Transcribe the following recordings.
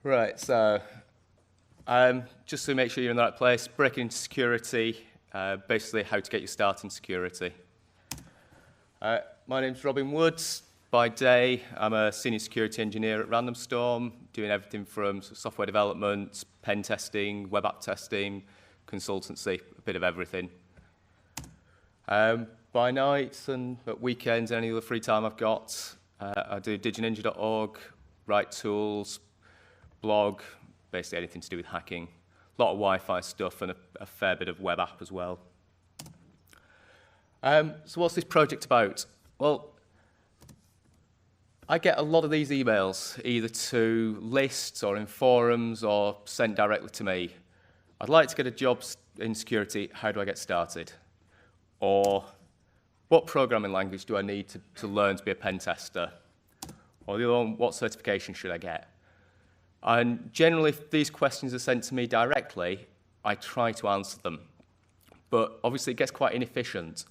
Right, so just to make sure you're in the right place, breaking into security, basically how to get your start in security. My name's Robin Woods. By day, I'm a senior security engineer at Random Storm, doing everything from software development, pen testing, web app testing, consultancy, a bit of everything. By night and at weekends, any other free time I've got, I do digininja.org, write tools, blog, basically anything to do with hacking. A lot of Wi-Fi stuff and a fair bit of web app as well. So what's this project about? Well, I get a lot of these emails, either to lists or in forums or sent directly to me. I'd like to get a job in security, how do I get started? Or what programming language do I need to learn to be a pen tester? Or the other one, what certification should I get? And generally, if these questions are sent to me directly, I try to answer them. But obviously, it gets quite inefficient.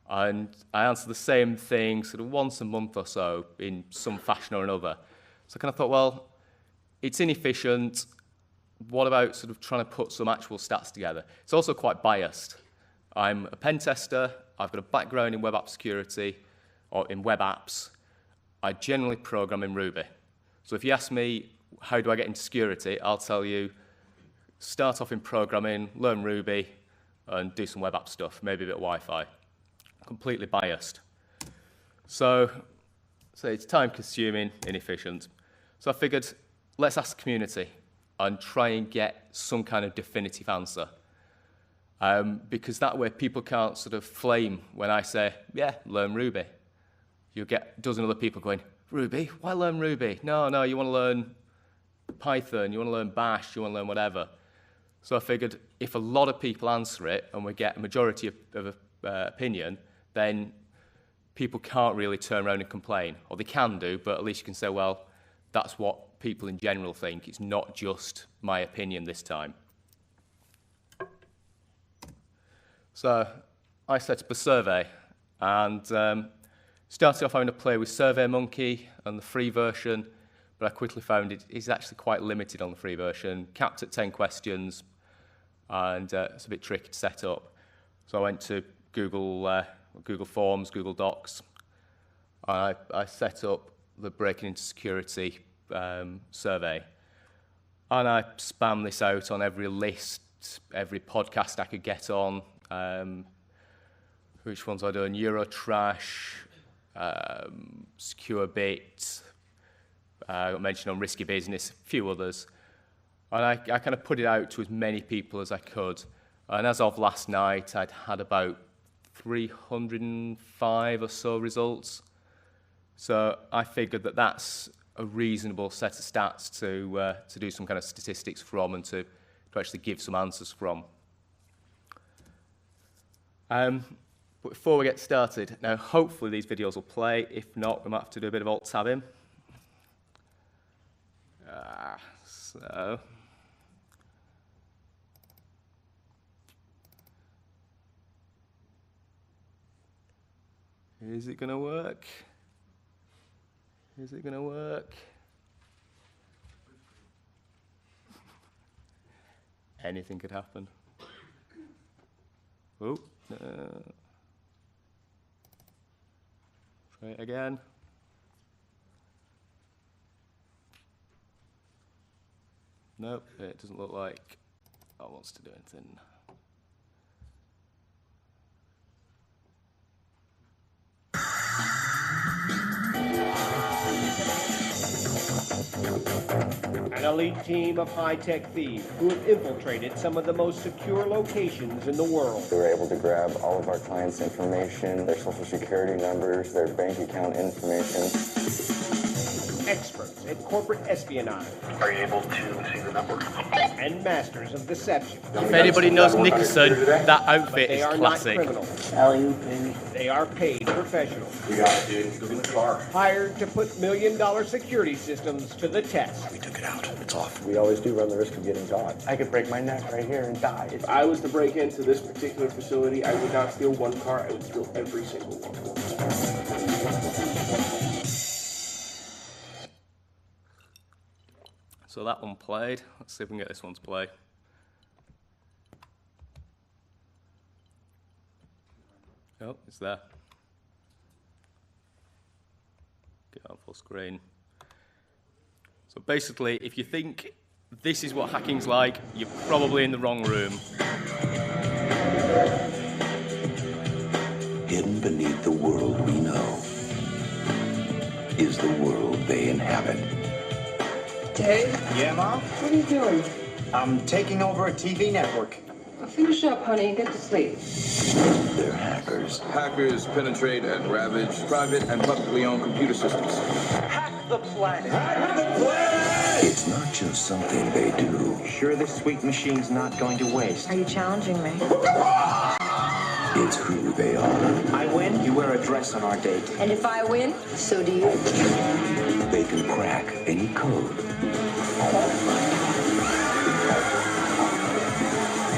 And I answer the same thing sort of once a month or so in some fashion or another. So I kind of thought, well, it's inefficient. What about sort of trying to put some actual stats together? It's also quite biased. I'm a pen tester. I've got a background in web app security or in web apps. I generally program in Ruby. So if you ask me, how do I get into security? I'll tell you, start off in programming, learn Ruby, and do some web app stuff, maybe a bit of Wi-Fi. Completely biased. So it's time-consuming, inefficient. So I figured, let's ask the community and try and get some kind of definitive answer. Because that way people can't sort of flame when I say, yeah, learn Ruby. You'll get a dozen other people going, Ruby? Why learn Ruby? No, you want to learn Python, you want to learn Bash, you want to learn whatever. So I figured if a lot of people answer it and we get a majority of opinion, then people can't really turn around and complain. Or they can do, but at least you can say, well, that's what people in general think. It's not just my opinion this time. So I set up a survey and started off having to play with SurveyMonkey and the free version, but I quickly found it is actually quite limited on the free version, capped at 10 questions, and it's a bit tricky to set up. So I went to Google Forms, Google Docs, and I set up the Breaking into Security survey. And I spammed this out on every list, every podcast I could get on. Which ones I doing? Eurotrash, Secure Bit, I got mentioned on Risky Business, a few others. And I kind of put it out to as many people as I could. And as of last night, I'd had about 305 or so results. So I figured that that's a reasonable set of stats to do some kind of statistics from and to actually give some answers from. But before we get started, now hopefully these videos will play. If not, we might have to do a bit of alt-tabbing. So is it going to work? Is it going to work? Anything could happen. Oh, try it again. Nope, it doesn't look like it wants to do anything. An elite team of high-tech thieves who have infiltrated some of the most secure locations in the world. We were able to grab all of our clients' information, their social security numbers, their bank account information. Experts at corporate espionage. Are you able to see the number? And masters of deception. If anybody knows Nickerson, that outfit They is are not classic. criminals. Alley-oop, baby. They are paid professionals. We got it, dude. Go get the car. Hired to put million-dollar security systems to the test. We took it out. It's off. We always do run the risk of getting caught. I could break my neck right here and die. If I was to break into this particular facility, I would not steal one car, I would steal every single one. So that one played. Let's see if we can get this one to play. Oh, it's there. Get on full screen. So basically, if you think this is what hacking's like, you're probably in the wrong room. Hidden beneath the world we know is the world they inhabit. Dave? Yeah, Mom? What are you doing? I'm taking over a TV network. Well, finish up, honey, and get to sleep. They're hackers. Hackers penetrate and ravage private and publicly owned computer systems. Hack the planet! It's not just something they do. Sure this sweet machine's not going to waste. Are you challenging me? It's who they are. I win, you wear a dress on our date. And if I win, so do you. They can crack any code.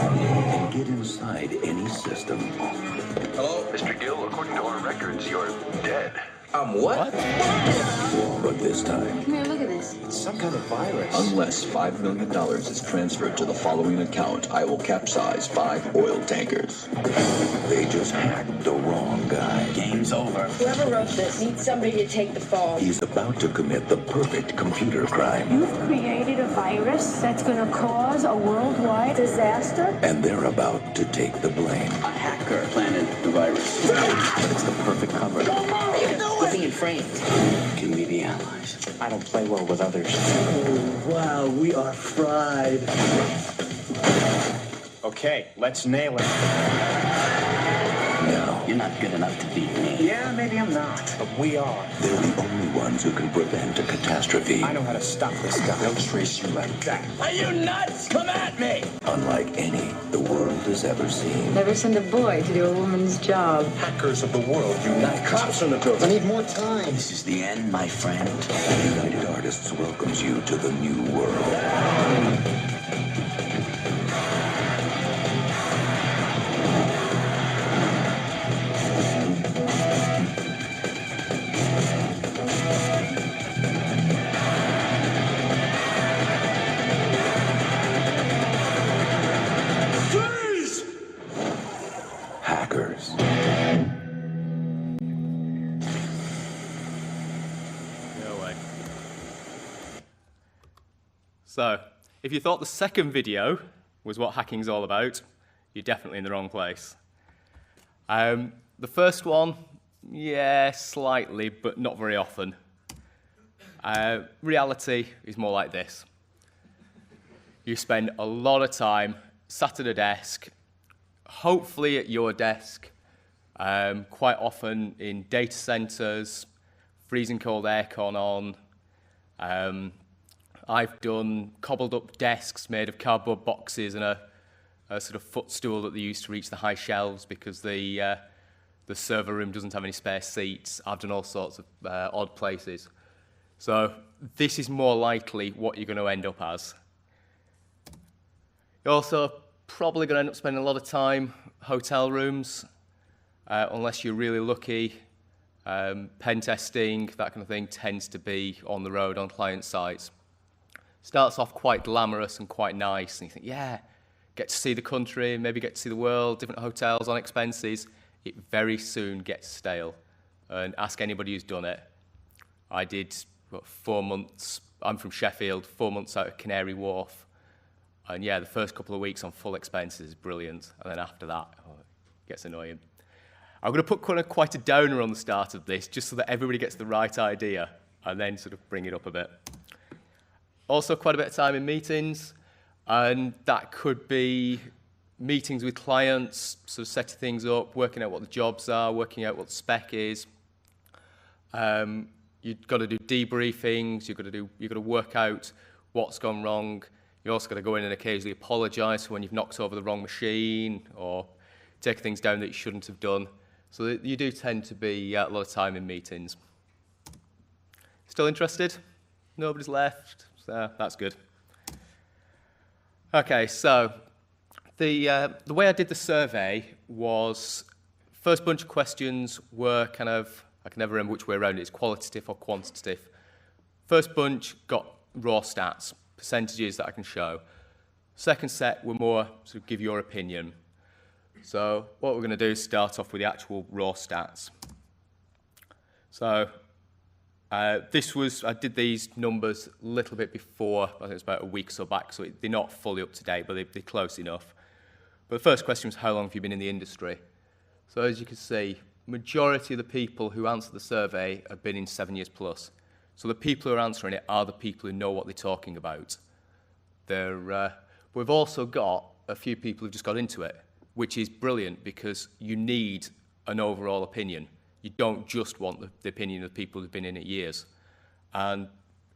And get inside any system. Hello? Mr. Gill, according to our records, you're dead. I'm what? But this time, Come here, look at this. It's some kind of virus. Unless $5 million is transferred to the following account, I will capsize 5 oil tankers. they just hacked the wrong guy. Game's over. Whoever wrote this needs somebody to take the fall. He's about to commit the perfect computer crime. You've created a virus that's going to cause a worldwide disaster? And they're about to take the blame. A hacker planted the virus. But it's the perfect cover. We're being framed. Can we be allies? I don't play well with others. Wow, we are fried. Okay, let's nail it. Now, You're not good enough to beat me. Yeah, maybe I'm not, but we are. they're the only ones who can prevent a catastrophe. I know how to stop this guy. They'll trace you like that. Are you nuts? Come at me! Unlike any the world has ever seen. Never send a boy to do a woman's job. Hackers of the world unite. Cops in the building. I need more time. This is the end, my friend. United Artists welcomes you to the new world. Hackers. No way. So, if you thought the second video was what hacking's all about, you're definitely in the wrong place. The first one, yeah, slightly, but not very often. Reality is more like this. You spend a lot of time sat at a desk, hopefully at your desk, quite often in data centers, freezing cold aircon on. I've done cobbled up desks made of cardboard boxes and a sort of footstool that they use to reach the high shelves because the server room doesn't have any spare seats. I've done all sorts of odd places. So this is more likely what you're going to end up as. You're also probably going to end up spending a lot of time hotel rooms, unless you're really lucky. Pen testing, that kind of thing, tends to be on the road on client sites. Starts off quite glamorous and quite nice, and you think, yeah, get to see the country, maybe get to see the world, different hotels on expenses. It very soon gets stale. And ask anybody who's done it. I did 4 months, I'm from Sheffield, 4 months out of Canary Wharf. And yeah, the first couple of weeks on full expenses is brilliant. And then after that, it gets annoying. I'm going to put quite a downer on the start of this, just so that everybody gets the right idea, and then sort of bring it up a bit. Also, quite a bit of time in meetings, and that could be meetings with clients, sort of setting things up, working out what the jobs are, working out what the spec is. You've got to do debriefings, you've got to work out what's gone wrong. You also got to go in and occasionally apologise for when you've knocked over the wrong machine or take things down that you shouldn't have done. So you do tend to be a lot of time in meetings. Still interested? Nobody's left? So that's good. Okay, so the way I did the survey was first bunch of questions were kind of, I can never remember which way around it is, qualitative or quantitative. First bunch got raw stats. percentages that I can show. Second set will more sort of give your opinion. So what we're going to do is start off with the actual raw stats. So I did these numbers a little bit before, I think it's about a week or so back, so they're not fully up to date, but they're close enough. But the first question was, how long have you been in the industry? So as you can see, majority of the people who answer the survey have been in 7 years plus. So the people who are answering it are the people who know what they're talking about. We've also got a few people who've just got into it, which is brilliant because you need an overall opinion. You don't just want the opinion of people who've been in it years. And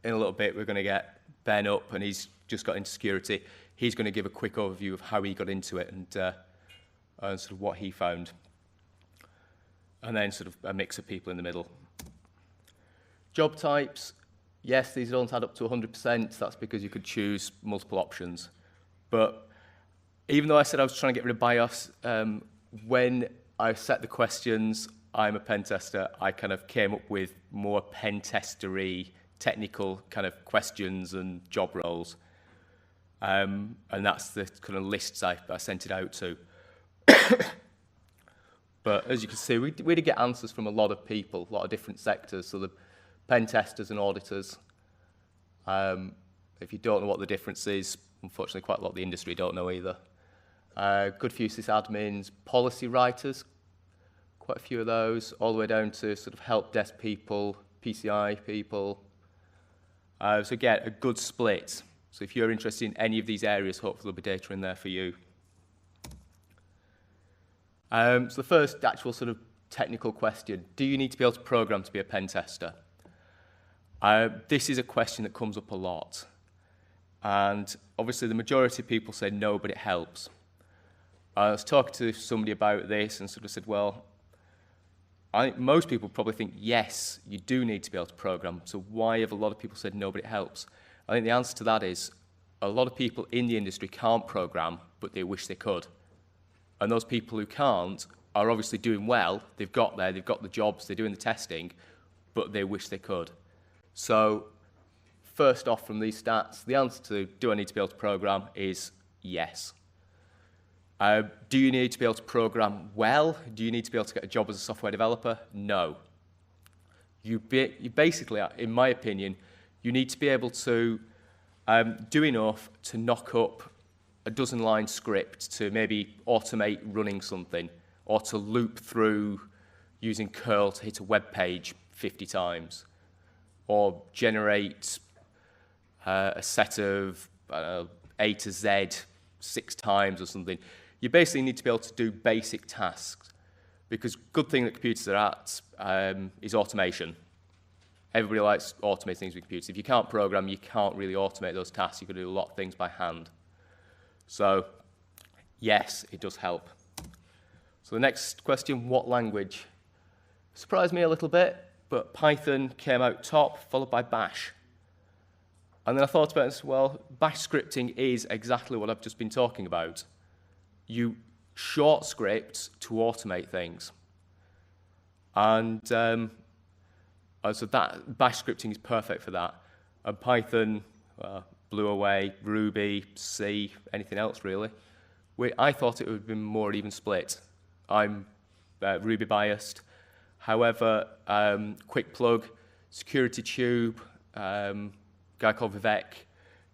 in a little bit, we're going to get Ben up, and he's just got into security. He's going to give a quick overview of how he got into it and sort of what he found. And then sort of a mix of people in the middle. Job types, yes, these don't add up to 100%. That's because you could choose multiple options. But even though I said I was trying to get rid of bias, when I set the questions, I'm a pen tester, I kind of came up with more pen testery, technical kind of questions and job roles. And that's the kind of lists I sent it out to. But as you can see, we did get answers from a lot of people, a lot of different sectors. So the pen testers and auditors. If you don't know what the difference is, unfortunately, quite a lot of the industry don't know either. Good few sysadmins, policy writers, quite a few of those, all the way down to sort of help desk people, PCI people. So again, a good split. So if you're interested in any of these areas, hopefully there'll be data in there for you. So the first actual sort of technical question, do you need to be able to program to be a pen tester? This is a question that comes up a lot. And obviously the majority of people say no, but it helps. I was talking to somebody about this and sort of said, well, I think most people probably think, yes, you do need to be able to program. So why have a lot of people said no, but it helps? I think the answer to that is a lot of people in the industry can't program, but they wish they could. And those people who can't are obviously doing well. They've got there, they've got the jobs, they're doing the testing, but they wish they could. So first off from these stats, the answer to do I need to be able to program is yes. Do you need to be able to program well? Do you need to be able to get a job as a software developer? No. You basically, in my opinion, you need to be able to do enough to knock up a dozen-line script to maybe automate running something or to loop through using curl to hit a web page 50 times or generate a set of A to Z 6 times or something. You basically need to be able to do basic tasks because good thing that computers are at is automation. Everybody likes automating things with computers. If you can't program, you can't really automate those tasks. You can do a lot of things by hand. So, yes, it does help. So the next question, what language? Surprised me a little bit, but Python came out top, followed by Bash. And then I thought about it, well, Bash scripting is exactly what I've just been talking about. You short scripts to automate things. And so that Bash scripting is perfect for that. And Python blew away, Ruby, C, anything else really. I thought it would have been more even split. I'm Ruby biased. However, quick plug, Security Tube, guy called Vivek,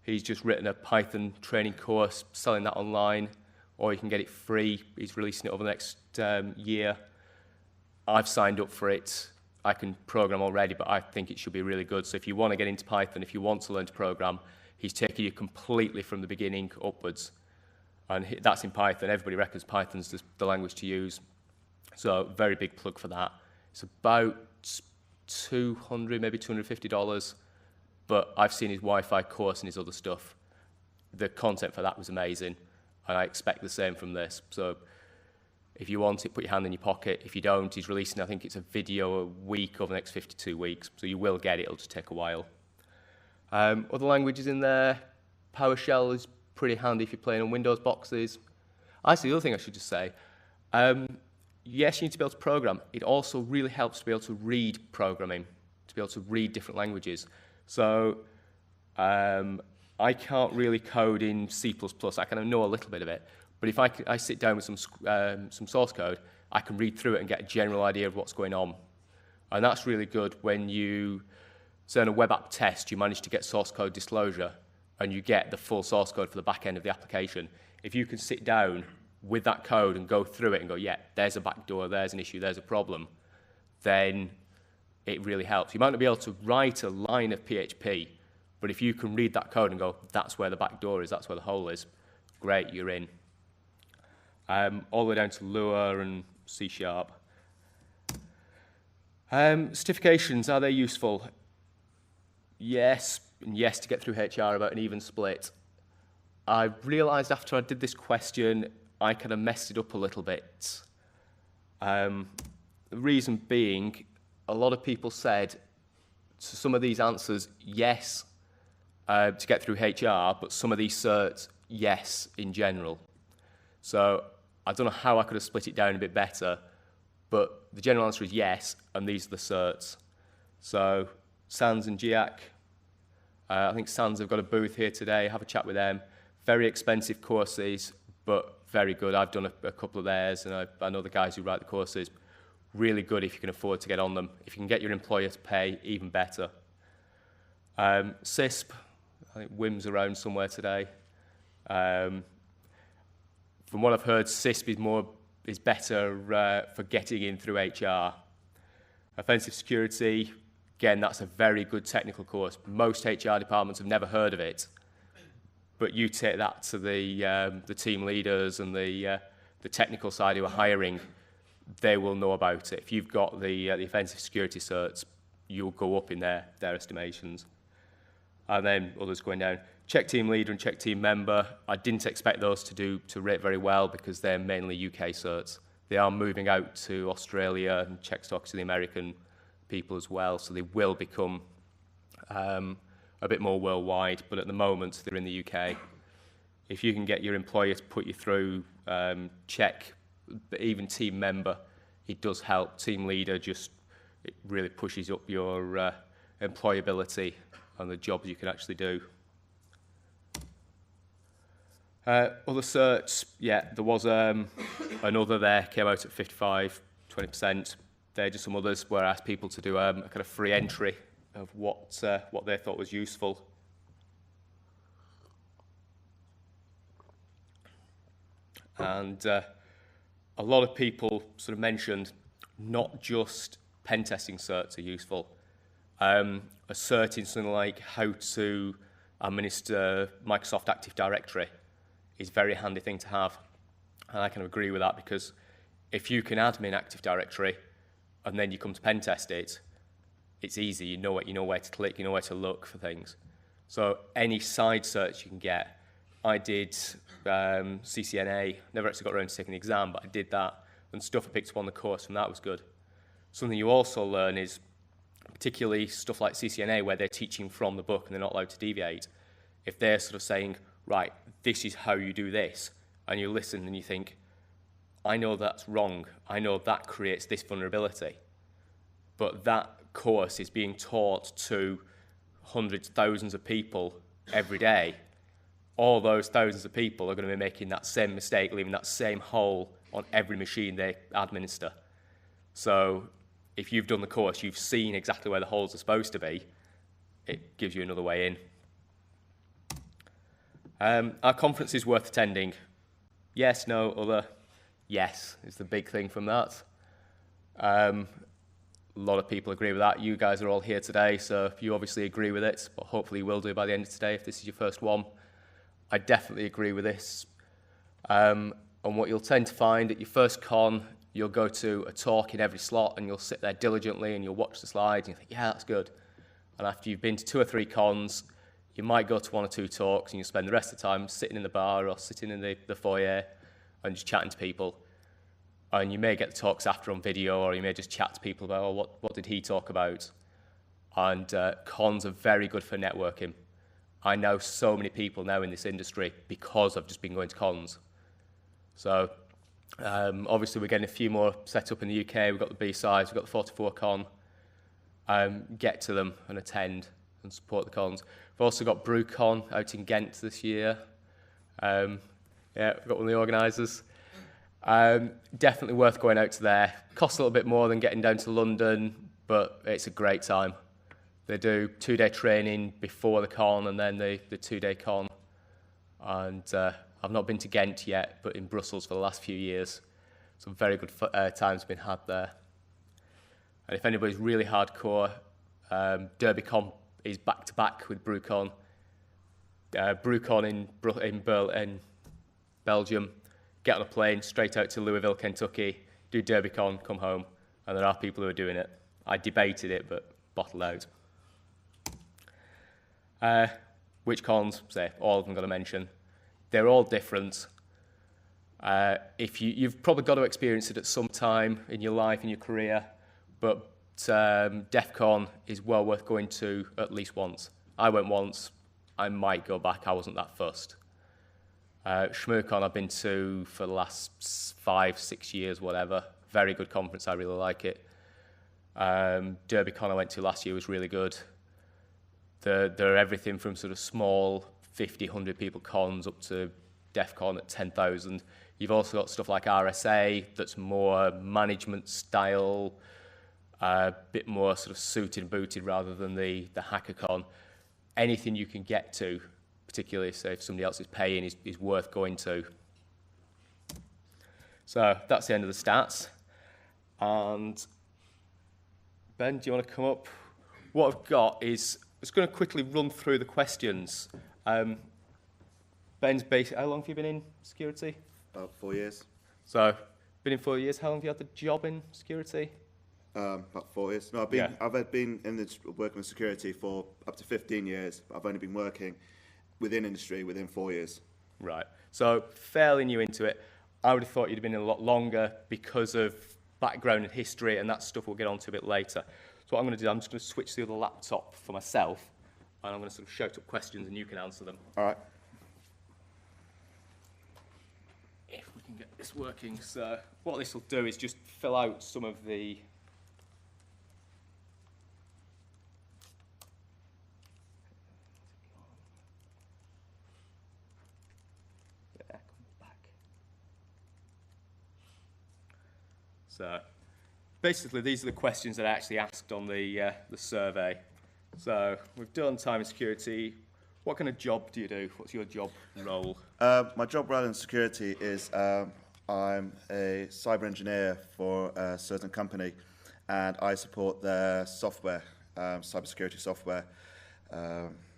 he's just written a Python training course, selling that online, or you can get it free. He's releasing it over the next year. I've signed up for it. I can program already, but I think it should be really good. So if you want to get into Python, if you want to learn to program, he's taking you completely from the beginning upwards. And that's in Python. Everybody reckons Python's the language to use. So very big plug for that. It's about $200, maybe $250. But I've seen his Wi-Fi course and his other stuff. The content for that was amazing. And I expect the same from this. So if you want it, put your hand in your pocket. If you don't, he's releasing, I think it's a video a week over the next 52 weeks. So you will get it. It'll just take a while. Other languages in there. PowerShell is pretty handy if you're playing on Windows boxes. Actually, the other thing I should just say, yes, you need to be able to program. It also really helps to be able to read programming, to be able to read different languages. So I can't really code in C++. I kind of know a little bit of it. But if I sit down with some source code, I can read through it and get a general idea of what's going on. And that's really good when you, say in a web app test, you manage to get source code disclosure and you get the full source code for the back end of the application. If you can sit down with that code and go through it and go, yeah, there's a backdoor, there's an issue, there's a problem, then it really helps. You might not be able to write a line of PHP, but if you can read that code and go, that's where the backdoor is, that's where the hole is, great, you're in. All the way down to Lua and C#. Certifications, are they useful? Yes, and yes to get through HR about an even split. I realised after I did this question, I kind of messed it up a little bit. The reason being, a lot of people said to some of these answers, yes, to get through HR, but some of these certs, yes, in general. So I don't know how I could have split it down a bit better, but the general answer is yes, and these are the certs. So SANS and GIAC, I think SANS have got a booth here today, have a chat with them. Very expensive courses, but very good. I've done a couple of theirs, and I know the guys who write the courses. Really good if you can afford to get on them. If you can get your employer to pay, even better. CISP, I think Wim's around somewhere today. From what I've heard, CISP is better for getting in through HR. Offensive security, again, that's a very good technical course. Most HR departments have never heard of it, but you take that to the team leaders and the technical side who are hiring, they will know about it. If you've got the offensive security certs, you'll go up in their estimations. And then others going down. Check team leader and check team member, I didn't expect those to rate very well because they're mainly UK certs. They are moving out to Australia and check stocks to the American people as well, so they will become a bit more worldwide, but at the moment they're in the UK. If you can get your employer to put you through check, but even team member, it does help. Team leader it really pushes up your employability and the jobs you can actually do. Other certs, yeah, there was another there, came out at 55, 20%. They're just some others where I asked people to do a kind of free entry of what they thought was useful. And a lot of people sort of mentioned not just pen testing certs are useful. A cert in something like how to administer Microsoft Active Directory is a very handy thing to have. And I kind of agree with that because if you can admin Active Directory and then you come to pen test it, it's easy. You know where to click, you know where to look for things. So any side search you can get. I did CCNA, never actually got around to taking the exam, but I did that, and stuff I picked up on the course from that was good. Something you also learn is, particularly stuff like CCNA, where they're teaching from the book and they're not allowed to deviate. If they're sort of saying, right, this is how you do this, and you listen and you think, I know that's wrong, I know that creates this vulnerability, but that course is being taught to hundreds, thousands of people every day. All those thousands of people are going to be making that same mistake, leaving that same hole on every machine they administer. So if you've done the course, you've seen exactly where the holes are supposed to be, it gives you another way in. Our conference is worth attending. Yes, no, other. Yes is the big thing from that. A lot of people agree with that. You guys are all here today, so you obviously agree with it, but hopefully you will do by the end of today if this is your first one. I definitely agree with this. And what you'll tend to find at your first con, you'll go to a talk in every slot and you'll sit there diligently and you'll watch the slides and you think, yeah, that's good. And after you've been to 2 or 3 cons, you might go to 1 or 2 talks and you spend the rest of the time sitting in the bar or sitting in the foyer and just chatting to people. And you may get the talks after on video, or you may just chat to people about, oh, what did he talk about? And cons are very good for networking. I know so many people now in this industry because I've just been going to cons. So obviously we're getting a few more set up in the UK. We've got the Bsides, we've got the 44 con. Get to them and attend and support the cons. We've also got BrewCon out in Ghent this year. Yeah, we've got one of the organisers. Definitely worth going out to there. Costs a little bit more than getting down to London, but it's a great time. They do 2-day training before the con and then the 2-day con. And I've not been to Ghent yet, but in Brussels for the last few years. Some very good times been had there. And if anybody's really hardcore, DerbyCon is back-to-back with BrewCon. BrewCon in Belgium, get on a plane straight out to Louisville, Kentucky, do DerbyCon, come home, and there are people who are doing it. I debated it, but bottled out. Which cons, say, all of them got to mention. They're all different. If you've probably got to experience it at some time in your life, in your career, but DEF CON is well worth going to at least once. I went once. I might go back. I wasn't that fussed. SchmooCon I've been to for the last 5-6 years, whatever. Very good conference. I really like it. DerbyCon I went to last year was really good. There are everything from sort of small 50, 100 people cons up to DEF CON at 10,000. You've also got stuff like RSA that's more management style, a bit more sort of suited and booted rather than the HackerCon. Anything you can get to, particularly say if somebody else is paying, is worth going to. So that's the end of the stats. And Ben, do you want to come up? What I've got is, I'm just going to quickly run through the questions. Ben's basically, how long have you been in security? About 4 years. So, been in 4 years. How long have you had the job in security? About 4 years. No, I've been in this working with security for up to 15 years. I've only been working within industry within 4 years. Right. So, fairly new into it. I would have thought you'd have been in a lot longer because of background and history, and that stuff we'll get onto a bit later. So what I'm going to do, I'm just going to switch to the other laptop for myself, and I'm going to sort of shout up questions and you can answer them. All right. If we can get this working. So what this will do is just fill out some of the So basically, these are the questions that I actually asked on the survey. So we've done time and security. What kind of job do you do? What's your job role? My job role in security is I'm a cyber engineer for a certain company, and I support their software, cybersecurity software.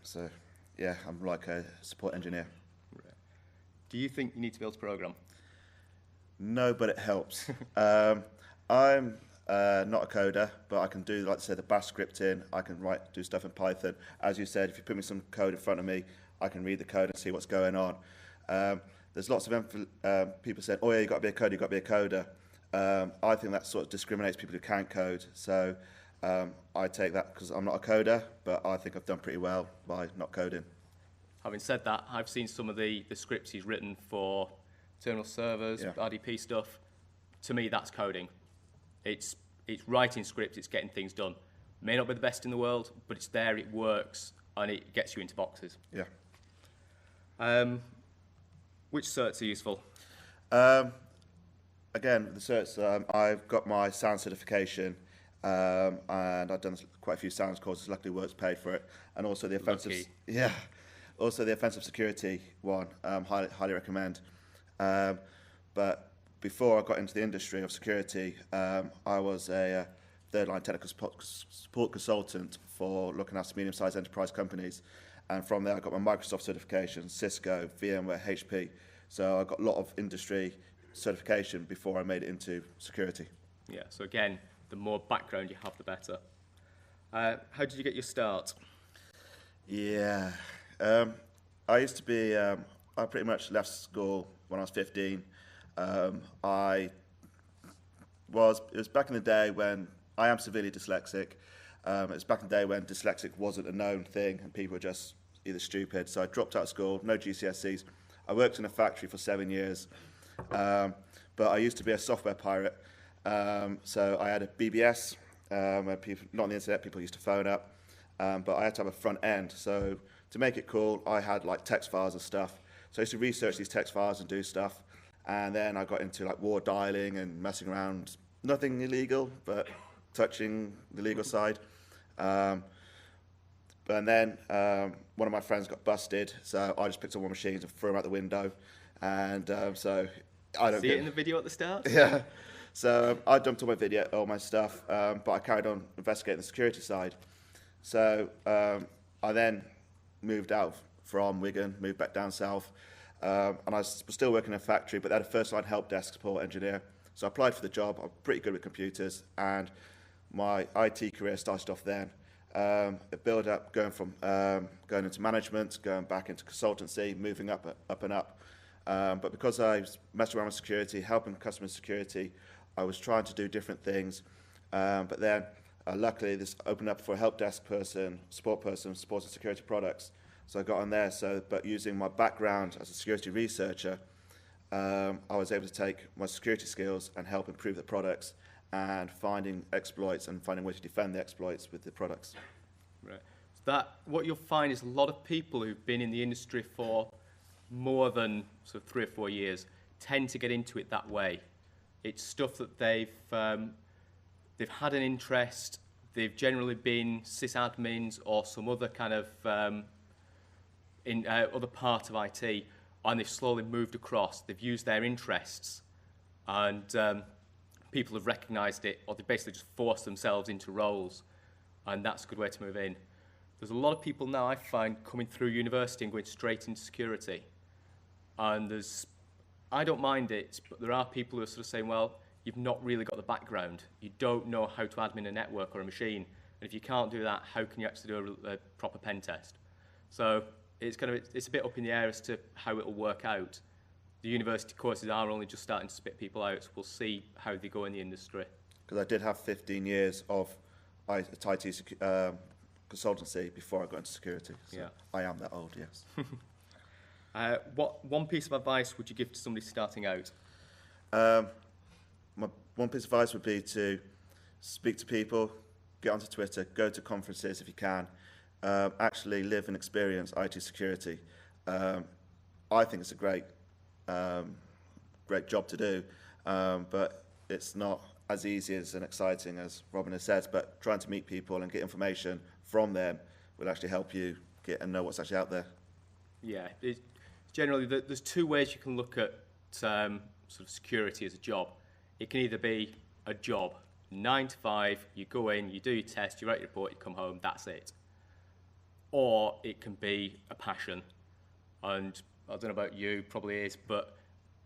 So yeah, I'm like a support engineer. Right. Do you think you need to be able to program? No, but it helps. I'm not a coder, but I can do, like I said, the bash scripting. I can do stuff in Python. As you said, if you put me some code in front of me, I can read the code and see what's going on. There's lots of people saying, oh yeah, you've got to be a coder, you've got to be a coder. I think that sort of discriminates people who can't code. So I take that because I'm not a coder, but I think I've done pretty well by not coding. Having said that, I've seen some of the scripts he's written for terminal servers, RDP stuff. To me, that's coding. It's writing scripts, it's getting things done. May not be the best in the world, but it's there, it works, and it gets you into boxes. Yeah. Which certs are useful? Again, the certs, I've got my sound certification, and I've done quite a few sounds courses. Luckily, work's paid for it, and also the offensive, also the offensive security one. Highly recommend. But before I got into the industry of security, I was a third-line technical support consultant for looking after medium-sized enterprise companies. And from there, I got my Microsoft certification, Cisco, VMware, HP. So I got a lot of industry certification before I made it into security. Yeah, so again, the more background you have, the better. How did you get your start? Yeah, I used to be, I pretty much left school when I was 15. It was back in the day when, I am severely dyslexic. It was back in the day when dyslexic wasn't a known thing and people were just either stupid. So I dropped out of school, no GCSEs. I worked in a factory for 7 years. But I used to be a software pirate. So I had a BBS, where people, not on the internet, people used to phone up. but I had to have a front end. So to make it cool, I had like text files and stuff. So I used to research these text files and do stuff. And then I got into like war dialing and messing around. Nothing illegal, but touching the legal side. And then one of my friends got busted, so I just picked up one machines and threw them out the window. And so I don't see it in the video at the start. Yeah. So I dumped all my video, all my stuff, but I carried on investigating the security side. So I then moved out from Wigan, moved back down south, and I was still working in a factory, but they had a first-line help desk support engineer. So I applied for the job. I'm pretty good with computers, and my IT career started off then. It built up, going from going into management, going back into consultancy, moving up and up. But because I was messing around with security, helping customer security, I was trying to do different things. But then, luckily, this opened up for a help desk person, supporting security products. So I got on there. But using my background as a security researcher, I was able to take my security skills and help improve the products and finding exploits and finding ways to defend the exploits with the products. Right. So what you'll find is a lot of people who've been in the industry for more than sort of 3 or 4 years tend to get into it that way. It's stuff that they've had an interest. They've generally been sysadmins or some other kind of other part of IT, and they've slowly moved across. They've used their interests, and people have recognised it, or they basically just forced themselves into roles, and that's a good way to move in. There's a lot of people now I find coming through university and going straight into security, and I don't mind it, but there are people who are sort of saying, well, you've not really got the background. You don't know how to admin a network or a machine, and if you can't do that, how can you actually do a proper pen test? So it's a bit up in the air as to how it'll work out. The university courses are only just starting to spit people out, so we'll see how they go in the industry. Because I did have 15 years of IT consultancy before I got into security. So yeah. I am that old, yes. What one piece of advice would you give to somebody starting out? My one piece of advice would be to speak to people, get onto Twitter, go to conferences if you can, actually live and experience IT security. I think it's a great job to do, but it's not as easy as and exciting as Robin has said, but trying to meet people and get information from them will actually help you get and know what's actually out there. Yeah, generally there's 2 ways you can look at sort of security as a job. It can either be a job, 9 to 5, you go in, you do your test, you write your report, you come home, that's it. Or it can be a passion, and I don't know about you, probably is, but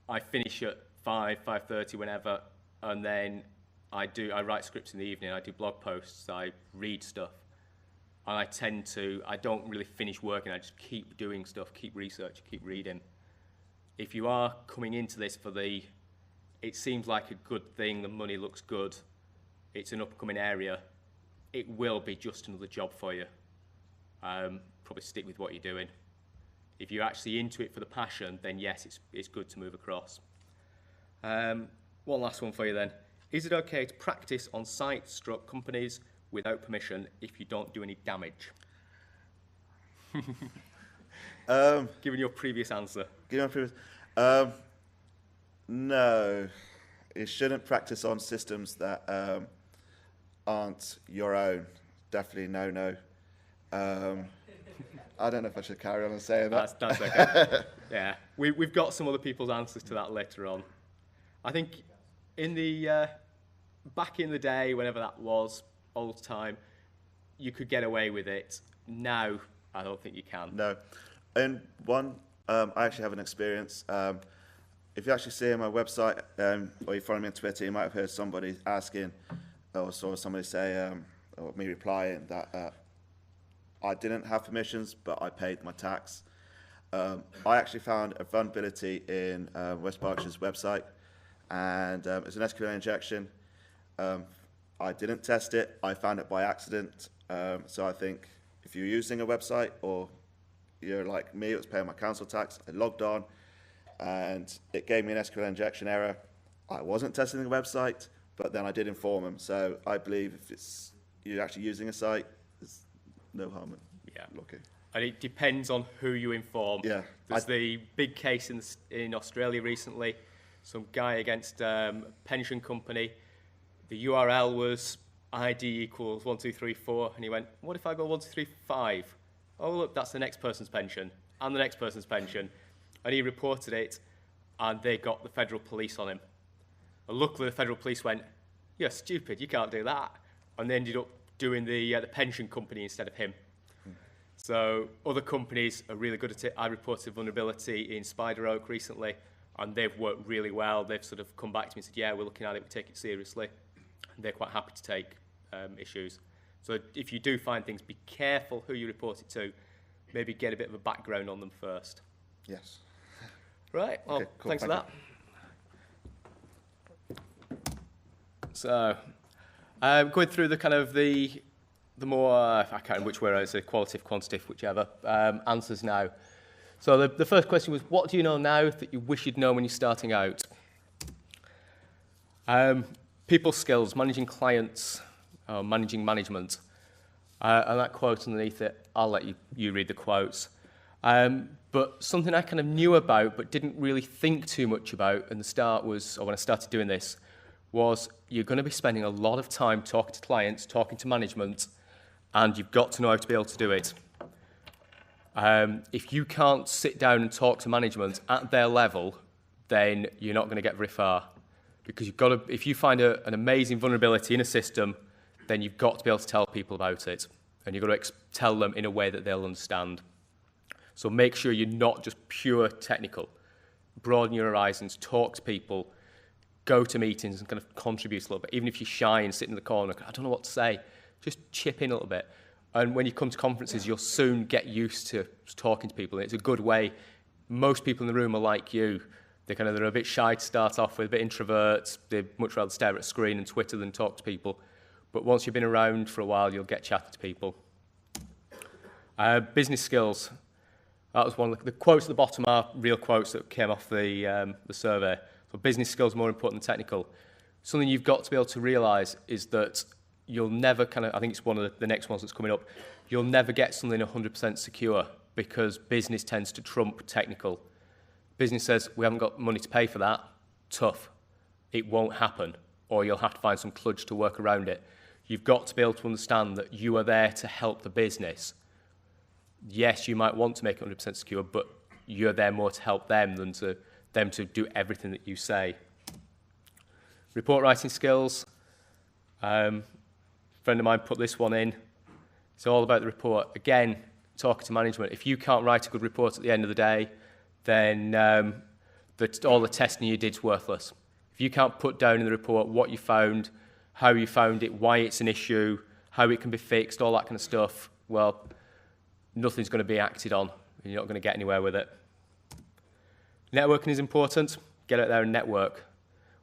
I finish at 5:30, whenever, and then I write scripts in the evening, I do blog posts, I read stuff, and I don't really finish working, I just keep doing stuff, keep researching, keep reading. If you are coming into this it seems like a good thing, the money looks good, it's an upcoming area, it will be just another job for you. Probably stick with what you're doing. If you're actually into it for the passion, then yes, it's good to move across. One last one for you then. Is it okay to practice on sites / companies without permission if you don't do any damage? Given your previous answer. No, you shouldn't practice on systems that aren't your own. Definitely no. I don't know if I should carry on and say that. That's okay. Yeah, we've got some other people's answers to that later on. I think in the back in the day, whenever that was, old time, you could get away with it. Now, I don't think you can. No. And one, I actually have an experience. If you actually see on my website or you follow me on Twitter, you might have heard somebody asking, or saw somebody say, or me replying that I didn't have permissions, but I paid my tax. I actually found a vulnerability in West Berkshire's website, and it's an SQL injection. I didn't test it. I found it by accident. So I think if you're using a website or you're like me, it was paying my council tax, I logged on, and it gave me an SQL injection error. I wasn't testing the website, but then I did inform them. So I believe if you're actually using a site, no harm Yeah. in looking. And it depends on who you inform. Yeah. There's the big case in Australia recently, some guy against a pension company. The URL was ID equals 1234, and he went, what if I go 1235? Oh, look, that's the next person's pension, and the next person's pension. And he reported it, and they got the federal police on him. And luckily, the federal police went, you're stupid, you can't do that. And they ended up doing the pension company instead of him. So other companies are really good at it. I reported a vulnerability in Spider Oak recently, and they've worked really well. They've sort of come back to me and said, yeah, we're looking at it, we take it seriously. And they're quite happy to take issues. So if you do find things, be careful who you report it to. Maybe get a bit of a background on them first. Yes. Right, well, Okay, cool, thanks for thank that. So, going through the kind of the more, I can't remember which way it's a qualitative, quantitative, whichever, answers now. So the first question was, what do you know now that you wish you'd known when you're starting out? People skills, managing clients, managing management. And that quote underneath it, I'll let you read the quotes. But something I kind of knew about but didn't really think too much about in the start was, or when I started doing this, was you're going to be spending a lot of time talking to clients, talking to management, and you've got to know how to be able to do it. If you can't sit down and talk to management at their level, then you're not going to get very far. Because you've got to, if you find an amazing vulnerability in a system, then you've got to be able to tell people about it. And you've got to tell them in a way that they'll understand. So make sure you're not just pure technical. Broaden your horizons, talk to people, go to meetings and kind of contribute a little bit. Even if you're shy and sit in the corner, I don't know what to say, just chip in a little bit. And when you come to conferences, you'll soon get used to talking to people. And it's a good way. Most people in the room are like you. They're a bit shy to start off with, a bit introverts. They'd much rather stare at a screen and Twitter than talk to people. But once you've been around for a while, you'll get chatting to people. Business skills. That was one of the quotes at the bottom are real quotes that came off the survey. So business skills are more important than technical. Something you've got to be able to realise is that you'll never I think it's one of the next ones that's coming up, you'll never get something 100% secure because business tends to trump technical. Business says, we haven't got money to pay for that. Tough. It won't happen. Or you'll have to find some kludge to work around it. You've got to be able to understand that you are there to help the business. Yes, you might want to make it 100% secure, but you're there more to help them than to them to do everything that you say. Report writing skills. A friend of mine put this one in. It's all about the report. Again, talking to management. If you can't write a good report at the end of the day, then all the testing you did is worthless. If you can't put down in the report what you found, how you found it, why it's an issue, how it can be fixed, all that kind of stuff, well, nothing's going to be acted on. And you're not going to get anywhere with it. Networking is important. Get out there and network.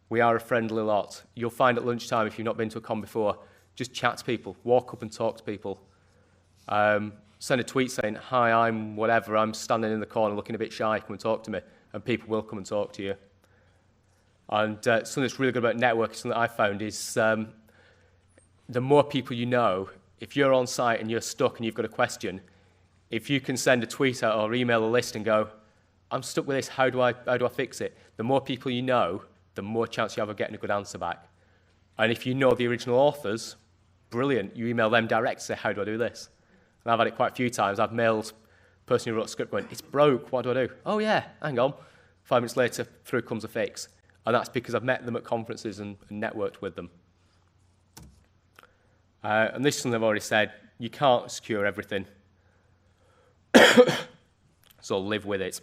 We are a friendly lot. You'll find at lunchtime, if you've not been to a con before, just chat to people. Walk up and talk to people. Send a tweet saying, hi, I'm whatever, I'm standing in the corner looking a bit shy, come and talk to me. And people will come and talk to you. And something that's really good about networking, something that I found is the more people you know, if you're on site and you're stuck and you've got a question, if you can send a tweet out or email a list and go, I'm stuck with this, how do I fix it? The more people you know, the more chance you have of getting a good answer back. And if you know the original authors, brilliant, you email them direct to say, how do I do this? And I've had it quite a few times. I've mailed the person who wrote the script going, it's broke, what do I do? Oh yeah, hang on. 5 minutes later, through comes a fix. And that's because I've met them at conferences and networked with them. And this is something I've already said, you can't secure everything. So live with it.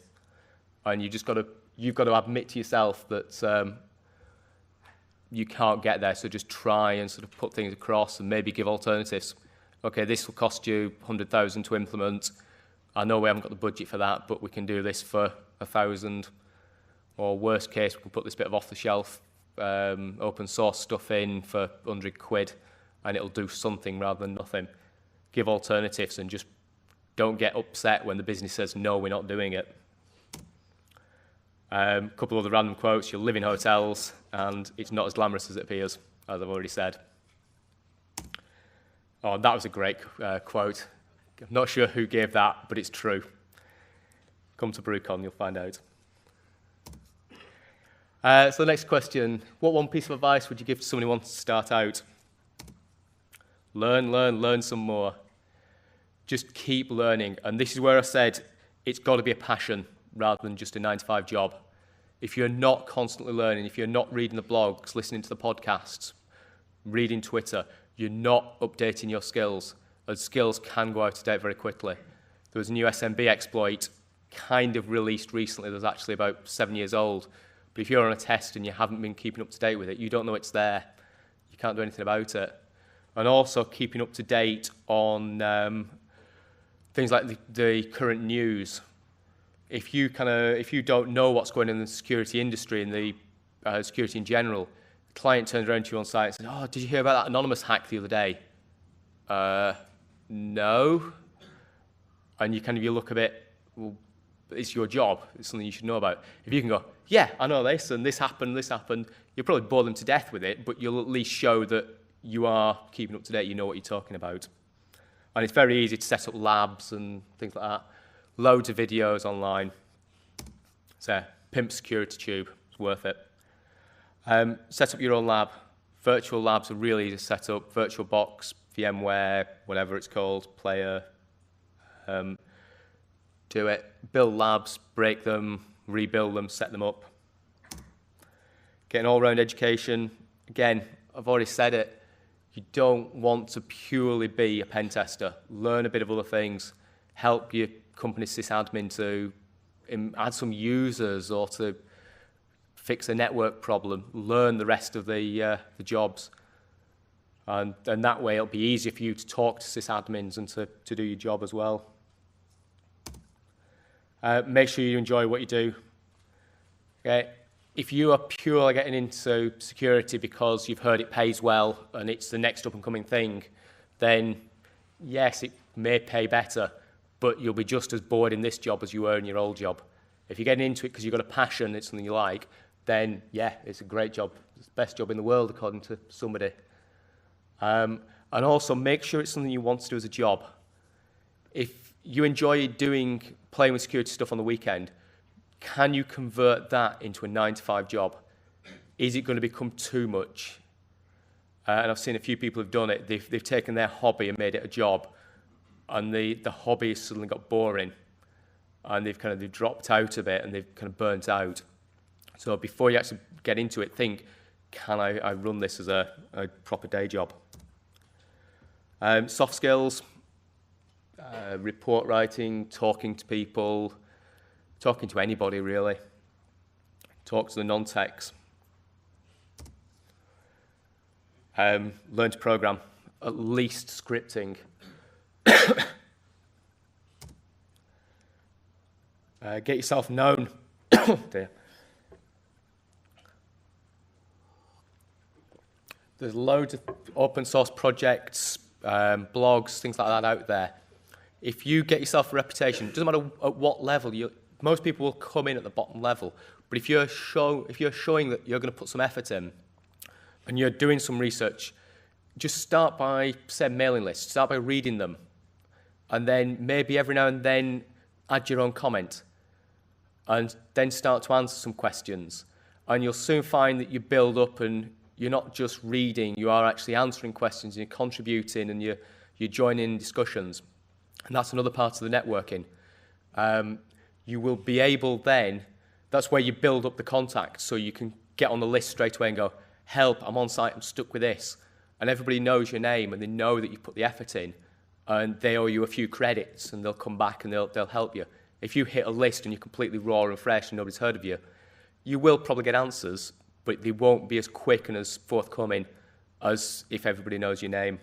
And you've got to admit to yourself that you can't get there, so just try and sort of put things across and maybe give alternatives. Okay, this will cost you 100,000 to implement. I know we haven't got the budget for that, but we can do this for 1,000. Or worst case, we can put this bit of off-the-shelf open source stuff in for 100 quid, and it'll do something rather than nothing. Give alternatives and just don't get upset when the business says, no, we're not doing it. A couple of other random quotes. You'll live in hotels, and it's not as glamorous as it appears, as I've already said. Oh, that was a great quote. I'm not sure who gave that, but it's true. Come to BrewCon, you'll find out. So the next question, what one piece of advice would you give to someone who wants to start out? Learn some more. Just keep learning. And this is where I said it's got to be a passion rather than just a 9-to-5 job. If you're not constantly learning, if you're not reading the blogs, listening to the podcasts, reading Twitter, you're not updating your skills. Those skills can go out of date very quickly. There was a new SMB exploit kind of released recently that was actually about 7 years old. But if you're on a test and you haven't been keeping up to date with it, you don't know it's there. You can't do anything about it. And also keeping up to date on things like the current news. If you don't know what's going on in the security industry and the security in general, the client turns around to you on site and says, "Oh, did you hear about that anonymous hack the other day?" No. And you look a bit, well, it's your job. It's something you should know about. If you can go, "Yeah, I know this, and this happened, you'll probably bore them to death with it, but you'll at least show that you are keeping up to date, you know what you're talking about. And it's very easy to set up labs and things like that. Loads of videos online. So, Pimp Security Tube, it's worth it. Set up your own lab. Virtual labs are really easy to set up. VirtualBox, VMware, whatever it's called, Player. Do it. Build labs, break them, rebuild them, set them up. Get an all-round education. Again, I've already said it. You don't want to purely be a pen tester. Learn a bit of other things. Help your company sysadmin to add some users or to fix a network problem. Learn the rest of the jobs. And that way it'll be easier for you to talk to sysadmins and to do your job as well. Make sure you enjoy what you do. Okay. If you are purely getting into security because you've heard it pays well and it's the next up-and-coming thing, then yes, it may pay better, but you'll be just as bored in this job as you were in your old job. If you're getting into it because you've got a passion, it's something you like, then yeah, it's a great job. It's the best job in the world, according to somebody. And also make sure it's something you want to do as a job. If you enjoy playing with security stuff on the weekend, can you convert that into a 9-to-5 job? Is it going to become too much? And I've seen a few people who've done it. They've taken their hobby and made it a job, and the hobby has suddenly got boring, and they've dropped out of it and they've kind of burnt out. So before you actually get into it, think, can I run this as a proper day job? Soft skills, report writing, talking to people, talking to anybody really. Talk to the non-techs. Learn to program, at least scripting. Get yourself known. Dear. There's loads of open source projects, blogs, things like that out there. If you get yourself a reputation, it doesn't matter at what level, most people will come in at the bottom level, but if you're showing that you're going to put some effort in and you're doing some research, just start by, say, mailing lists, start by reading them, and then maybe every now and then add your own comment, and then start to answer some questions. And you'll soon find that you build up and you're not just reading, you are actually answering questions, and you're contributing, and you're joining in discussions. And that's another part of the networking. You will be able then, that's where you build up the contacts, so you can get on the list straight away and go, help, I'm on site, I'm stuck with this. And everybody knows your name, and they know that you put the effort in, and they owe you a few credits, and they'll come back and they'll help you. If you hit a list and you're completely raw and fresh and nobody's heard of you, you will probably get answers, but they won't be as quick and as forthcoming as if everybody knows your name.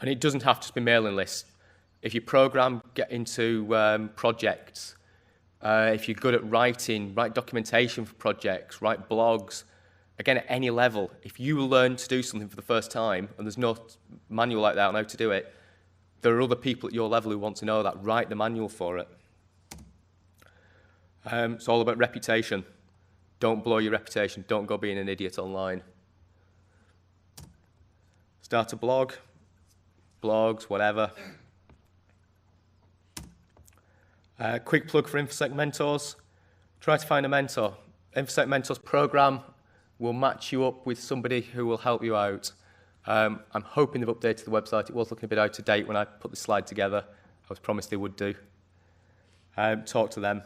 And it doesn't have to be mailing lists. If you program, get into projects. If you're good at writing, write documentation for projects, write blogs. Again, at any level, if you learn to do something for the first time, and there's no manual like that on how to do it, there are other people at your level who want to know that. Write the manual for it. It's all about reputation. Don't blow your reputation. Don't go being an idiot online. Start a blog, blogs, whatever. Quick plug for InfoSec Mentors. Try to find a mentor. InfoSec Mentors program will match you up with somebody who will help you out. I'm hoping they've updated the website. It was looking a bit out of date when I put the slide together. I was promised they would do. Talk to them.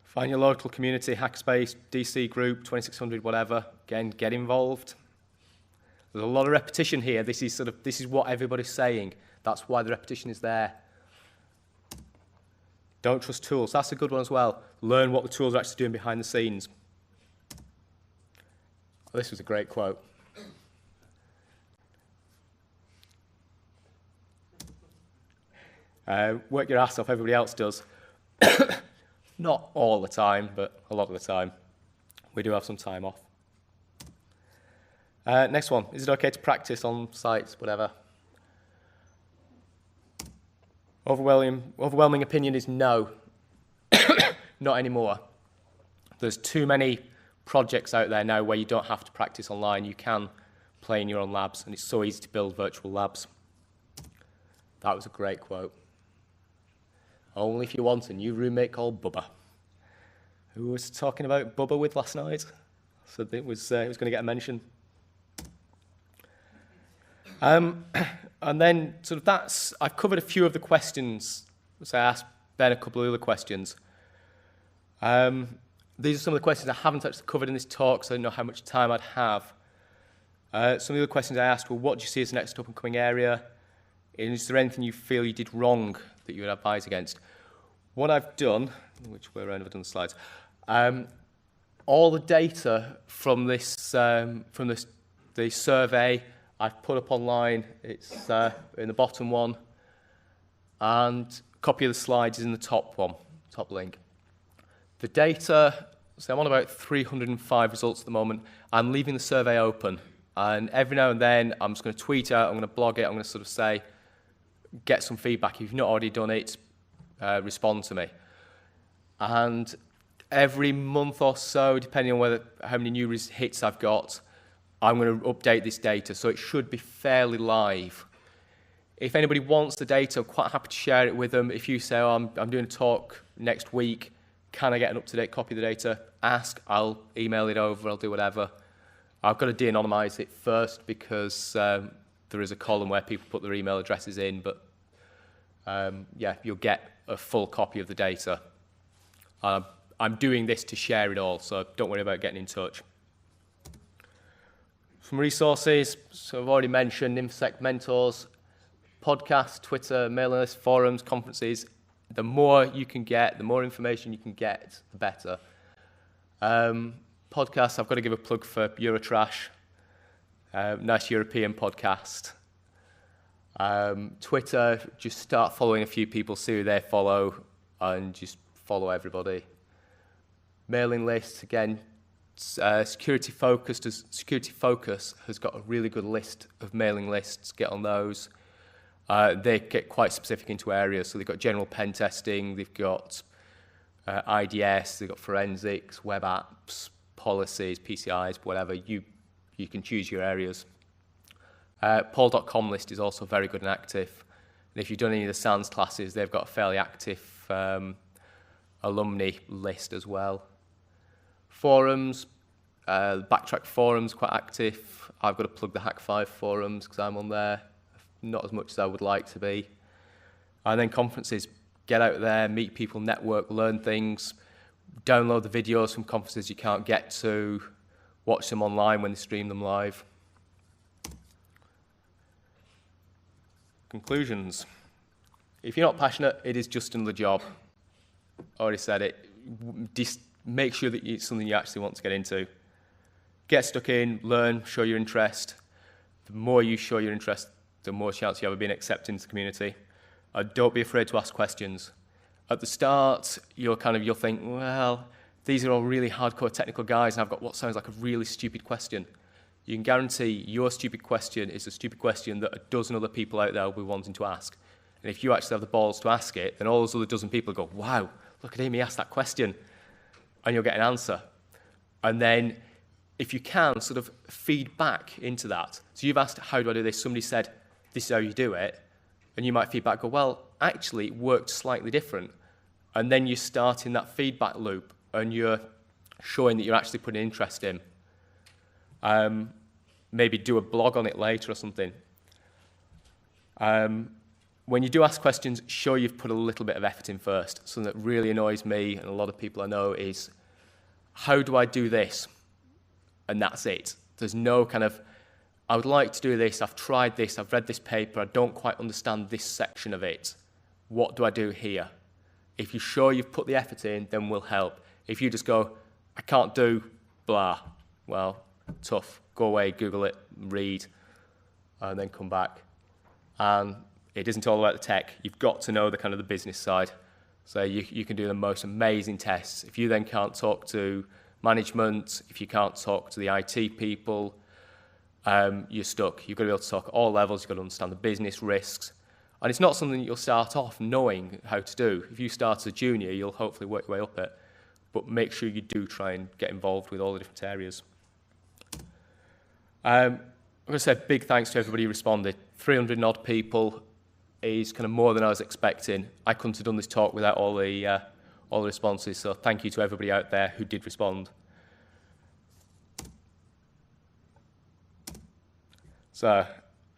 Find your local community, Hackspace, DC group, 2600, whatever. Again, get involved. There's a lot of repetition here. This is what everybody's saying. That's why the repetition is there. Don't trust tools. That's a good one as well. Learn what the tools are actually doing behind the scenes. Oh, this was a great quote. Work your ass off, everybody else does. Not all the time, but a lot of the time. We do have some time off. Next one. Is it okay to practice on sites, whatever? Overwhelming opinion is no. Not anymore. There's too many projects out there now where you don't have to practice online. You can play in your own labs, and it's so easy to build virtual labs. That was a great quote. Only if you want a new roommate called Bubba. Who was talking about Bubba with last night? So it was going to get a mention. And then I've covered a few of the questions. So I asked Ben a couple of other questions. These are some of the questions I haven't actually covered in this talk, so I don't know how much time I'd have. Some of the other questions I asked were, what do you see as the next up-and-coming area? Is there anything you feel you did wrong that you would advise against? What I've done, which way around have I done the slides? All the data from the survey I've put up online. It's in the bottom one, and a copy of the slides is in the top one, top link. The data, so I'm on about 305 results at the moment. I'm leaving the survey open, and every now and then I'm just going to tweet out, I'm going to blog it, I'm going to sort of say, get some feedback. If you've not already done it, respond to me. And every month or so, depending on how many new hits I've got, I'm going to update this data, so it should be fairly live. If anybody wants the data, I'm quite happy to share it with them. If you say, oh, I'm doing a talk next week, can I get an up-to-date copy of the data? Ask, I'll email it over, I'll do whatever. I've got to de-anonymize it first because there is a column where people put their email addresses in, but yeah, you'll get a full copy of the data. I'm doing this to share it all, so don't worry about getting in touch. Some resources, so I've already mentioned InfoSec Mentors, podcasts, Twitter, mailing lists, forums, conferences. The more you can get, the more information you can get, the better. Podcasts, I've got to give a plug for Eurotrash, nice European podcast. Twitter, just start following a few people, see who they follow, and just follow everybody. Mailing lists, again, Security Focus has got a really good list of mailing lists. Get on those. They get quite specific into areas. So they've got general pen testing, they've got IDS, they've got forensics, web apps, policies, PCIs, whatever. You can choose your areas. Paul.com list is also very good and active. And if you've done any of the SANS classes, they've got a fairly active alumni list as well. Forums, Backtrack forums, quite active. I've got to plug the Hack5 forums because I'm on there. Not as much as I would like to be. And then conferences, get out there, meet people, network, learn things, download the videos from conferences you can't get to, watch them online when they stream them live. Conclusions. If you're not passionate, it is just another job. I already said it. Just make sure that it's something you actually want to get into. Get stuck in, learn, show your interest. The more you show your interest, the more chance you have of being accepted into the community. Don't be afraid to ask questions. At the start, you'll think, well, these are all really hardcore technical guys, and I've got what sounds like a really stupid question. You can guarantee your stupid question is a stupid question that a dozen other people out there will be wanting to ask. And if you actually have the balls to ask it, then all those other dozen people go, wow, look at him, he asked that question. And you'll get an answer. And then, if you can, sort of feed back into that. So you've asked, how do I do this? Somebody said, this is how you do it. And you might feed back, go, well, actually it worked slightly different. And then you start in that feedback loop and you're showing that you're actually putting interest in. Maybe do a blog on it later or something. When you do ask questions, show you've put a little bit of effort in first. Something that really annoys me and a lot of people I know is, how do I do this? And that's it. There's no kind of, I would like to do this, I've tried this, I've read this paper, I don't quite understand this section of it. What do I do here? If you show you've put the effort in, then we'll help. If you just go, I can't do blah, well, tough. Go away, Google it, read, and then come back. And it isn't all about the tech. You've got to know the kind of the business side. So you can do the most amazing tests. If you then can't talk to management, if you can't talk to the IT people, you're stuck. You've got to be able to talk at all levels. You've got to understand the business risks. And it's not something that you'll start off knowing how to do. If you start as a junior, you'll hopefully work your way up it. But make sure you do try and get involved with all the different areas. I'm going to say big thanks to everybody who responded. 300 and odd people is kind of more than I was expecting. I couldn't have done this talk without all the responses, so thank you to everybody out there who did respond. So,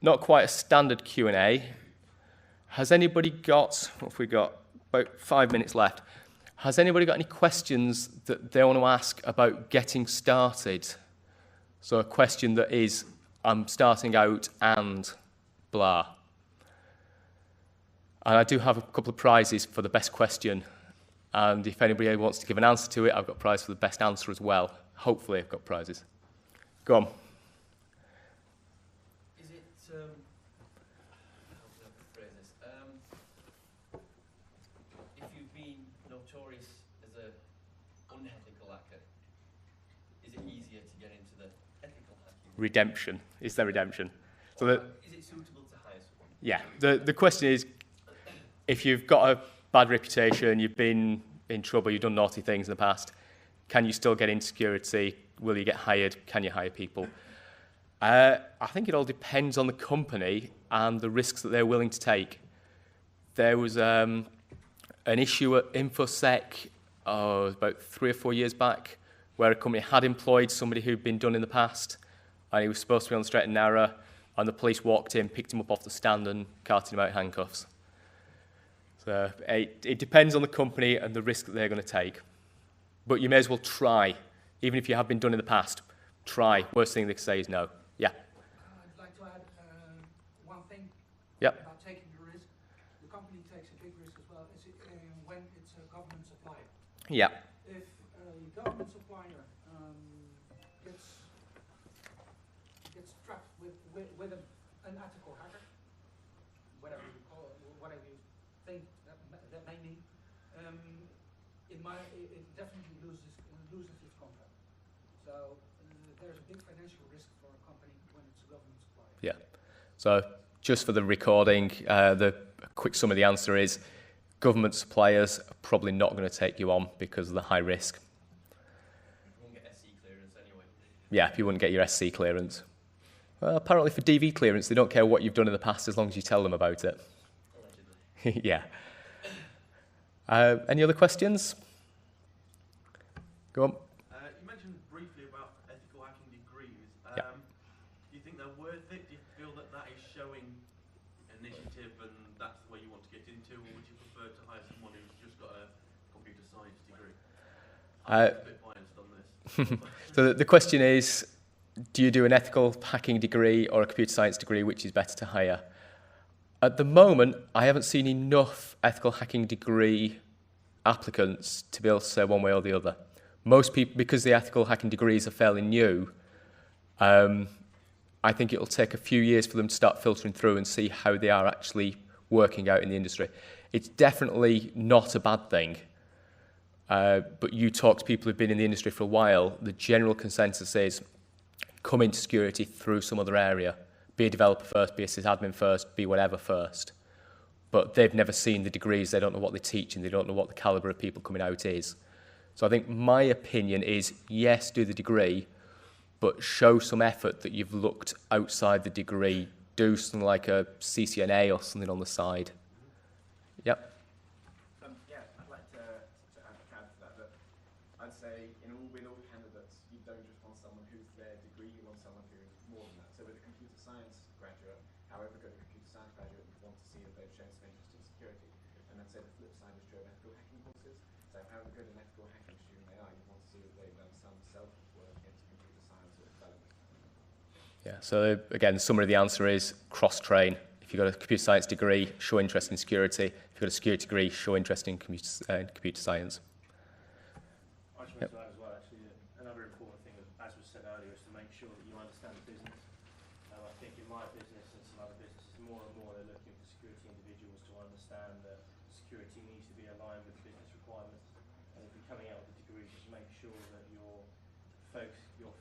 not quite a standard Q&A. Has anybody got, what have we got, about 5 minutes left. Has anybody got any questions that they want to ask about getting started? So a question that is, I'm starting out and blah. And I do have a couple of prizes for the best question. And if anybody wants to give an answer to it, I've got a prize for the best answer as well. Hopefully I've got prizes. Go on. Is it, how can I phrase this? If you've been notorious as an unethical hacker, is it easier to get into the ethical hacking? Redemption. Is there redemption? So is it suitable to hire someone? Yeah. The question is, if you've got a bad reputation, you've been in trouble, you've done naughty things in the past, can you still get into security? Will you get hired? Can you hire people? I think it all depends on the company and the risks that they're willing to take. There was an issue at InfoSec about 3 or 4 years back where a company had employed somebody who'd been done in the past and he was supposed to be on the straight and narrow, and the police walked in, picked him up off the stand and carted him out in handcuffs. So it depends on the company and the risk that they're going to take. But you may as well try. Even if you have been done in the past, try. Worst thing they can say is no. Yeah? I'd like to add one thing about taking the risk. The company takes a big risk as well when it's a government supplier. Yeah. If a government supplier gets trapped with an unethical hacker, whatever you call it, whatever you think that may mean, it definitely loses its contract. So there's a big financial risk for a company when it's a government supplier. Yeah. So just for the recording, the quick sum of the answer is government suppliers are probably not going to take you on because of the high risk. You won't get SC clearance anyway. Yeah, if you wouldn't get your SC clearance. Well, apparently for DV clearance, they don't care what you've done in the past as long as you tell them about it. Allegedly. Yeah. Any other questions? Go on. You mentioned briefly about ethical hacking degrees. Yeah. Do you think they're worth it? Do you feel that that is showing initiative and that's the way you want to get into, or would you prefer to hire someone who's just got a computer science degree? I'm a bit biased on this. So the question is, do you do an ethical hacking degree or a computer science degree, which is better to hire? At the moment, I haven't seen enough ethical hacking degree applicants to be able to say one way or the other. Most people, because the ethical hacking degrees are fairly new, I think it'll take a few years for them to start filtering through and see how they are actually working out in the industry. It's definitely not a bad thing, but you talk to people who've been in the industry for a while, the general consensus is come into security through some other area. Be a developer first, be a sysadmin first, be whatever first. But they've never seen the degrees, they don't know what they teach, and they don't know what the calibre of people coming out is. So I think my opinion is, yes, do the degree, but show some effort that you've looked outside the degree. Do something like a CCNA or something on the side. Yep. Yeah, I'd like to add to that, I'd say with all candidates, you don't just want someone who's their degree, you want someone who's more than that. So with a computer science graduate, however good a computer science graduate, we want to see that they've shown some interest in security. And then say the flip side is true of ethical hacking courses. So however good an ethical hacking student they are, you want to see that they've done some self-work into computer science or development. Yeah, so again, the summary of the answer is cross-train. If you've got a computer science degree, show interest in security. If you've got a security degree, show interest in computer science. I just want to add as well, actually, another important thing, as was said earlier, is to make sure that you understand the business. I think in my business and some other businesses, more and more they're looking for security individuals to understand that security needs to be aligned with business requirements. And if you're coming out with a degree, just make sure that you're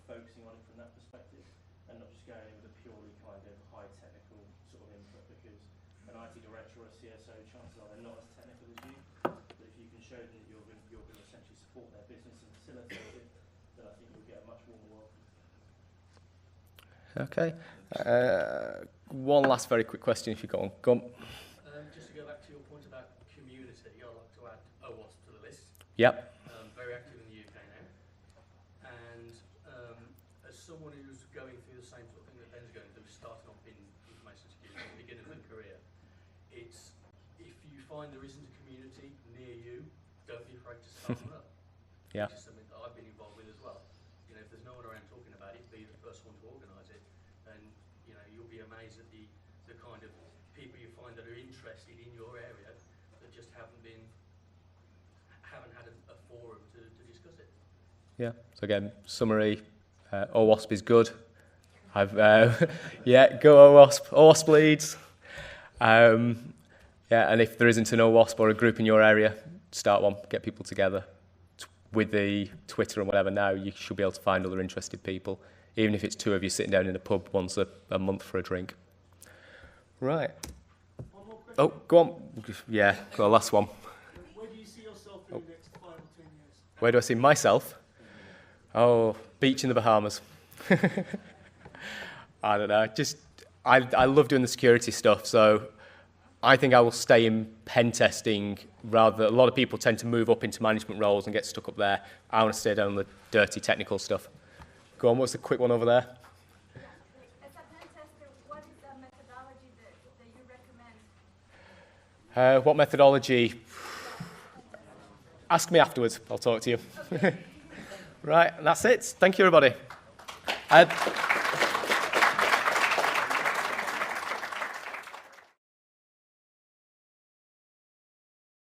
focusing on it from that perspective, and not just going in with a purely kind of high technical sort of input, because an IT director or a CSO, chances are they're not as technical as you, but if you can show them that you're going to essentially support their business and facilitate it, then I think you'll get a much more welcome. Okay. One last very quick question if you've got one. Go on. Just to go back to your point about community, I'd like to add oft-asked to the list. Yep. Very active in the UK now. And as someone who's going through the same sort of thing that Ben's going through, starting off in information security, beginning of a career, it's if you find there isn't a community near you, don't be afraid to start one up. Yeah. Which is something that I've been involved with as well. If there's no one around talking about it, be the first one to organise it, and you'll be amazed at the kind of people you find that are interested in your area that just haven't had a forum to discuss it. Yeah. So again, summary: OWASP is good. Yeah, go OWASP. OWASP leads. Yeah, and if there isn't an OWASP or a group in your area, start one. Get people together. With the Twitter and whatever now, you should be able to find other interested people, even if it's two of you sitting down in a pub once a month for a drink. Right. Oh, go on. Yeah, go on, last one. Where do you see yourself in the next 5 or 10 years? Where do I see myself? Oh, beach in the Bahamas. I don't know. I love doing the security stuff, so I think I will stay in pen testing rather. A lot of people tend to move up into management roles and get stuck up there. I want to stay down on the dirty technical stuff. Go on, what's the quick one over there? As a pen tester, what is the methodology that you recommend? What methodology? Ask me afterwards. I'll talk to you. Okay. Right, and that's it. Thank you, everybody.